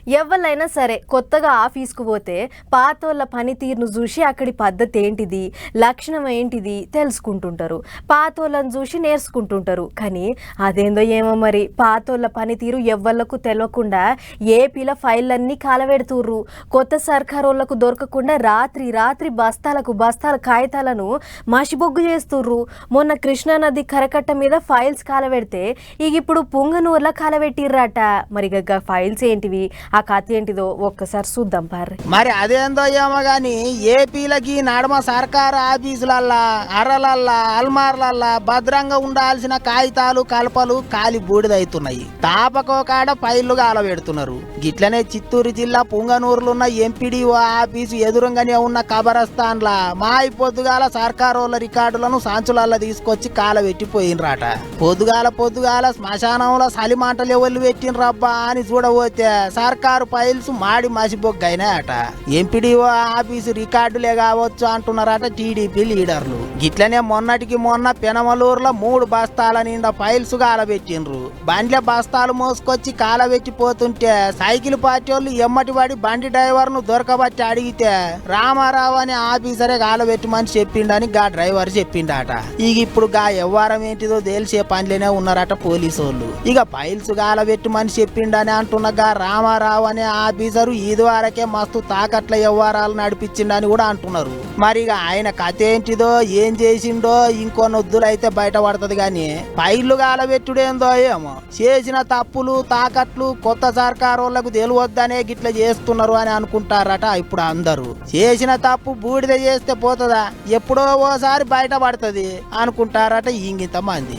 ఎవరైనా సరే కొత్తగా ఆఫీస్కు పోతే పాతోళ్ళ పనితీరును చూసి అక్కడి పద్ధతి ఏంటిది, లక్షణం ఏంటిది తెలుసుకుంటుంటారు. పాతోళ్ళని చూసి నేర్చుకుంటుంటారు. కానీ అదేందో ఏమో మరి పాతోళ్ళ పనితీరు ఎవ్వళ్లకు తెలియకుండా ఏపీల ఫైళ్ళన్నీ కాలవెడుతుర్రు. కొత్త సర్కారోళ్లకు దొరకకుండా రాత్రి రాత్రి బస్తాల కాగితాలను మసిబొగ్గు చేస్తుర్రు. మొన్న కృష్ణానది కరకట్ట మీద ఫైల్స్ కాలవెడితే ఇప్పుడు పుంగనూర్ల కాలవెట్టిర్రాట. మరి ఫైల్స్ ఏంటివి, ఆ కథ ఏంటిదో ఒక్కసారి చూద్దాం పార్రి. మరి అదేందో ఏమో గాని ఏపీలకి నడమ సర్కారు ఆఫీసులల్లా అరలల్లా అల్మార్లల్లా భద్రంగా ఉండాల్సిన కాగితాలు కలపలు కాలి బూడిదవుతున్నాయి. తాపకో కాడ ఫైళ్లు కాలబెడుతున్నారు. గిట్లనే చిత్తూరు జిల్లా పుంగనూరులున్న ఎంపీడీఓ ఆఫీసు ఎదురుగానే ఉన్న కబరస్థాన్లా మాయి పొద్దుగాల సర్కారోళ్ళ రికార్డులను సంచులల్లా తీసుకొచ్చి కాలబెట్టిపోయినరాట. పొద్దుగాల శ్మశానంలో సలిమాటలు ఎవరు పెట్టినరబ్బా అని చూడబోతే సర్కారు ఫైల్స్ మాడి మసిబొగ్గైనాయట. ఎంపీడీఓ ఆఫీసు రికార్డులే కావచ్చు అంటున్నారట టీడీపీ లీడర్లు. గిట్లనే మొన్నటికి మొన్న పెనమలూరులో 3 బస్తాల నిండా ఫైల్స్ కాలబెట్టిండ్రు. బండ్ల బస్తాలు మోసుకొచ్చి కాలబెట్టిపోతుంటే సైకిల్ పార్టీ వాళ్ళు ఎమ్మటి పడి బండి డ్రైవర్ ను దొరకబట్టి అడిగితే రామారావు అని ఆఫీసరే కాలబెట్టమని చెప్పిండని గా డ్రైవర్ చెప్పిండట. ఇప్పుడు గా వ్యవహారం ఏంటిదో తెలిసే పనిలోనే ఉన్నారట పోలీసు వాళ్ళు. ఫైల్స్ కాలబెట్టమని చెప్పిండని అంటున్న గా రామారావు అనే ఆఫీసరు ఇదివరకే మస్తు తాకట్ల వ్యవహారాలు నడిపించిండని కూడా అంటున్నారు. మరి ఆయన కథ ఏంటిదో ఏం చేసిండో ఇంకో నొద్దులైతే బయటపడుతుంది. గాని ఫైళ్లు కాలబెట్టుడేందో ఏమో చేసిన తప్పులు తాకట్లు కొత్త సర్కారోళ్లకు తెలియొద్దనే గిట్ల చేస్తున్నారు అని అనుకుంటారట. ఇప్పుడు అందరూ చేసిన తప్పు బూడిద చేస్తే పోతుందా, ఎప్పుడో ఓసారి బయటపడుతుంది అనుకుంటారట ఇంత మంది.